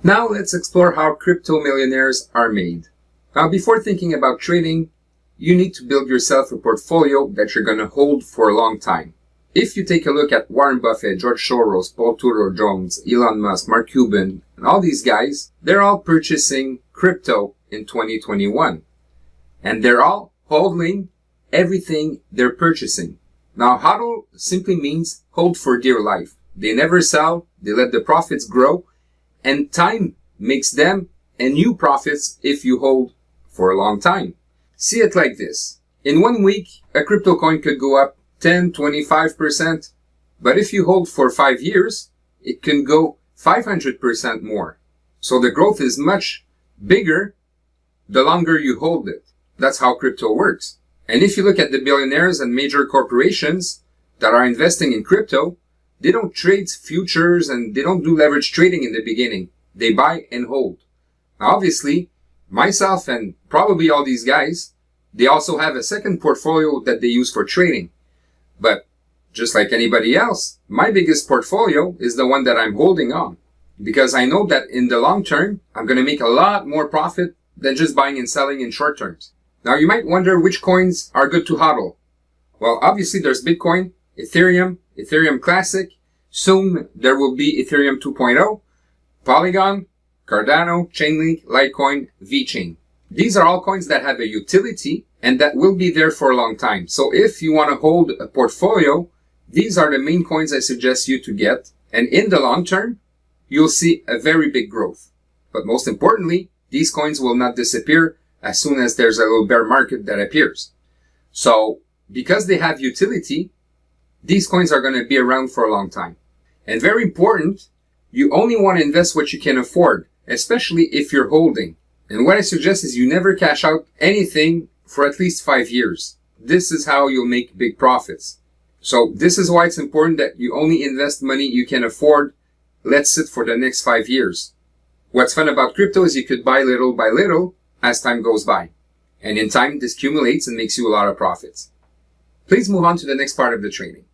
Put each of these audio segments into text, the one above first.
Now let's explore how crypto millionaires are made. Now before thinking about trading, you need to build yourself a portfolio that you're going to hold for a long time. If you take a look at Warren Buffett, George Soros, Paul Tudor Jones, Elon Musk, Mark Cuban, and all these guys, they're all purchasing crypto in 2021. And they're all holding everything they're purchasing. Now HODL simply means hold for dear life. They never sell, they let the profits grow, and time makes them and you profits if you hold for a long time. See it like this. In 1 week, a crypto coin could go up 10, 25%. But if you hold for 5 years, it can go 500% more. So the growth is much bigger the longer you hold it. That's how crypto works. And if you look at the billionaires and major corporations that are investing in crypto, they don't trade futures and they don't do leverage trading in the beginning. They buy and hold. Now, obviously, myself and probably all these guys, they also have a second portfolio that they use for trading. But just like anybody else, my biggest portfolio is the one that I'm holding on. Because I know that in the long term, I'm going to make a lot more profit than just buying and selling in short terms. Now, you might wonder which coins are good to hodl. Well, obviously, there's Bitcoin, Ethereum, Ethereum Classic. Soon, there will be Ethereum 2.0, Polygon, Cardano, Chainlink, Litecoin, VeChain. These are all coins that have a utility and that will be there for a long time. So if you want to hold a portfolio, these are the main coins I suggest you to get. And in the long term, you'll see a very big growth. But most importantly, these coins will not disappear as soon as there's a little bear market that appears. So because they have utility, these coins are going to be around for a long time. And very important, you only want to invest what you can afford, especially if you're holding. And what I suggest is you never cash out anything for at least 5 years. This is how you'll make big profits. So this is why it's important that you only invest money you can afford. Let sit for the next 5 years. What's fun about crypto is you could buy little by little as time goes by. And in time, this accumulates and makes you a lot of profits. Please move on to the next part of the training.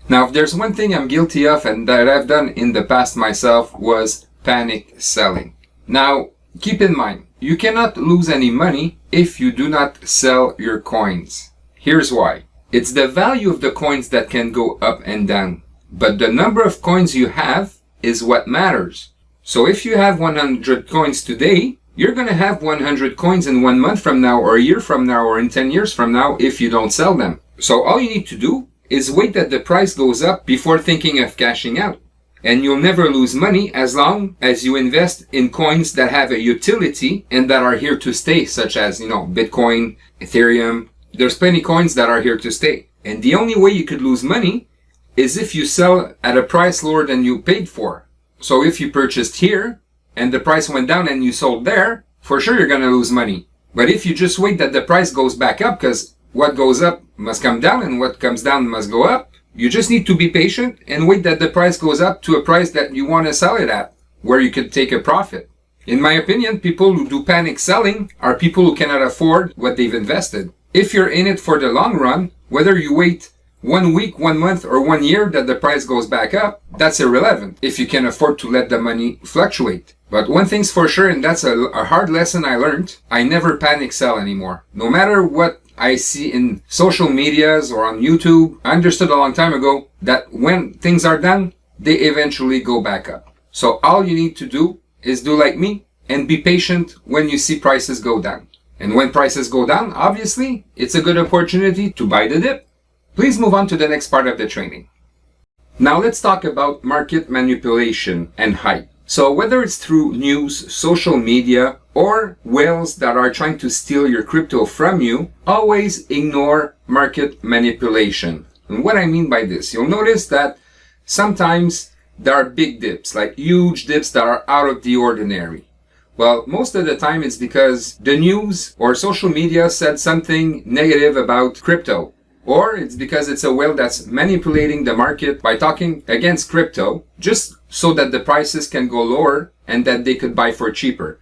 Now, if there's one thing I'm guilty of and that I've done in the past myself was panic selling. Now, keep in mind, you cannot lose any money if you do not sell your coins. Here's why. It's the value of the coins that can go up and down. But the number of coins you have is what matters. So if you have 100 coins today, you're going to have 100 coins in 1 month from now or a year from now or in 10 years from now if you don't sell them. So all you need to do is wait that the price goes up before thinking of cashing out. And you'll never lose money as long as you invest in coins that have a utility and that are here to stay, such as, Bitcoin, Ethereum. There's plenty coins that are here to stay. And the only way you could lose money is if you sell at a price lower than you paid for. So if you purchased here and the price went down and you sold there, for sure you're going to lose money. But if you just wait that the price goes back up, because what goes up must come down and what comes down must go up, you just need to be patient and wait that the price goes up to a price that you want to sell it at, where you could take a profit. In my opinion, people who do panic selling are people who cannot afford what they've invested. If you're in it for the long run, whether you wait 1 week, 1 month, or 1 year that the price goes back up, that's irrelevant if you can afford to let the money fluctuate. But one thing's for sure, and that's a hard lesson I learned, I never panic sell anymore. No matter what I see in social medias or on YouTube, I understood a long time ago that when things are down, they eventually go back up. So all you need to do is do like me and be patient when you see prices go down. And when prices go down, obviously, it's a good opportunity to buy the dip. Please move on to the next part of the training. Now let's talk about market manipulation and hype. So whether it's through news, social media, or whales that are trying to steal your crypto from you, always ignore market manipulation. And what I mean by this, you'll notice that sometimes there are big dips, like huge dips that are out of the ordinary. Well, most of the time it's because the news or social media said something negative about crypto. Or it's because it's a whale that's manipulating the market by talking against crypto just so that the prices can go lower and that they could buy for cheaper.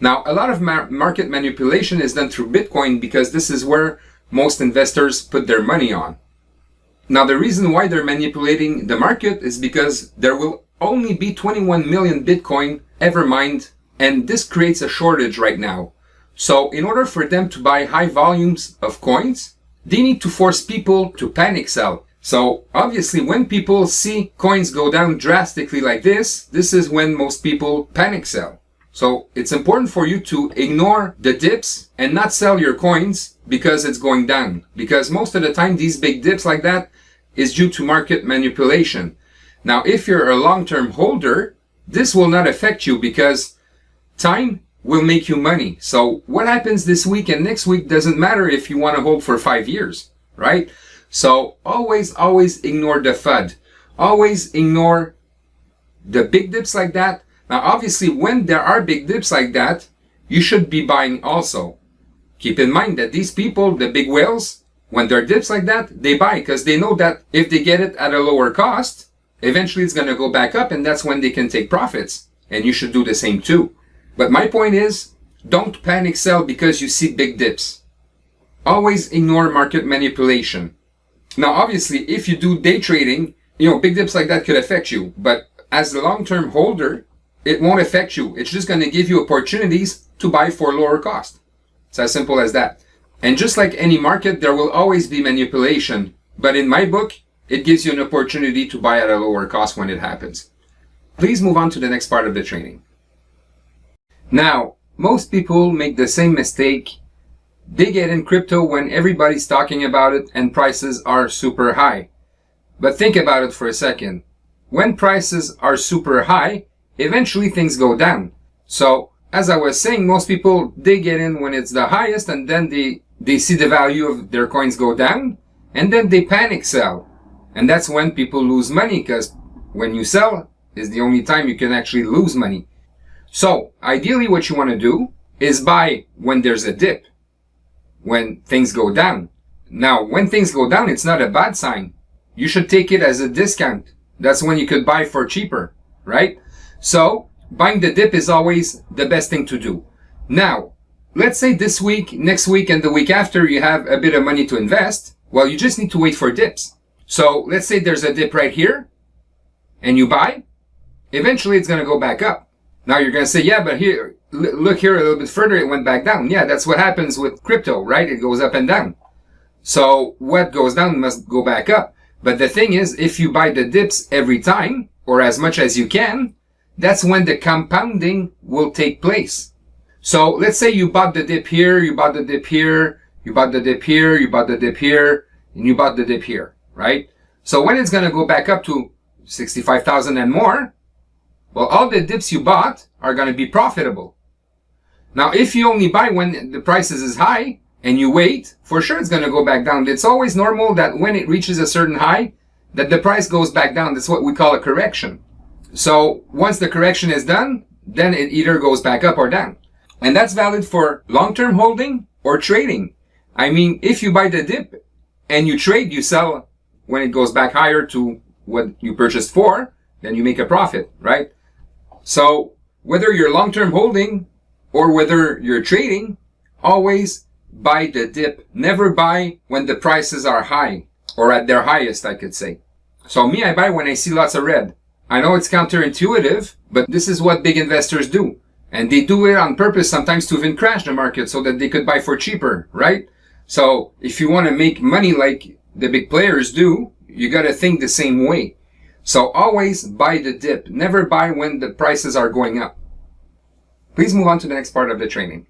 Now, a lot of market manipulation is done through Bitcoin because this is where most investors put their money on. Now, the reason why they're manipulating the market is because there will only be 21 million Bitcoin ever mined, and this creates a shortage right now. So in order for them to buy high volumes of coins, they need to force people to panic sell. So obviously when people see coins go down drastically like this is when most people panic sell. So it's important for you to ignore the dips and not sell your coins because it's going down. Because most of the time these big dips like that is due to market manipulation. Now if you're a long-term holder, this will not affect you because time will make you money. So what happens this week and next week doesn't matter if you want to hold for 5 years, right? So always ignore the FUD. Always ignore the big dips like that. Now obviously when there are big dips like that, you should be buying also. Keep in mind that these people, the big whales, when there are dips like that, they buy because they know that if they get it at a lower cost, eventually it's going to go back up and that's when they can take profits. And you should do the same too. But my point is, don't panic sell because you see big dips. Always ignore market manipulation. Now, obviously, if you do day trading, big dips like that could affect you. But as a long-term holder, it won't affect you. It's just going to give you opportunities to buy for lower cost. It's as simple as that. And just like any market, there will always be manipulation. But in my book, it gives you an opportunity to buy at a lower cost when it happens. Please move on to the next part of the training. Now, most people make the same mistake. They get in crypto when everybody's talking about it and prices are super high. But think about it for a second. When prices are super high, eventually things go down. So, as I was saying, most people, they get in when it's the highest and then they see the value of their coins go down and then they panic sell. And that's when people lose money because when you sell is the only time you can actually lose money. So, ideally what you want to do is buy when there's a dip, when things go down. Now, when things go down, it's not a bad sign. You should take it as a discount. That's when you could buy for cheaper, right? So, buying the dip is always the best thing to do. Now, let's say this week, next week, and the week after you have a bit of money to invest. Well, you just need to wait for dips. So, let's say there's a dip right here, and you buy. Eventually, it's going to go back up. Now you're going to say, yeah, but here, look here a little bit further, it went back down. Yeah, that's what happens with crypto, right? It goes up and down. So what goes down must go back up. But the thing is, if you buy the dips every time, or as much as you can, that's when the compounding will take place. So let's say you bought the dip here, you bought the dip here, you bought the dip here, you bought the dip here, and you bought the dip here, right? So when it's going to go back up to 65,000 and more, well, all the dips you bought are going to be profitable. Now, if you only buy when the price is high and you wait, for sure it's going to go back down. It's always normal that when it reaches a certain high, that the price goes back down. That's what we call a correction. So once the correction is done, then it either goes back up or down. And that's valid for long-term holding or trading. I mean, if you buy the dip and you trade, you sell when it goes back higher to what you purchased for, then you make a profit, right? So whether you're long-term holding or whether you're trading, always buy the dip. Never buy when the prices are high or at their highest, I could say. So me, I buy when I see lots of red. I know it's counterintuitive, but this is what big investors do. And they do it on purpose sometimes to even crash the market so that they could buy for cheaper, right? So if you want to make money like the big players do, you got to think the same way. So always buy the dip. Never buy when the prices are going up. Please move on to the next part of the training.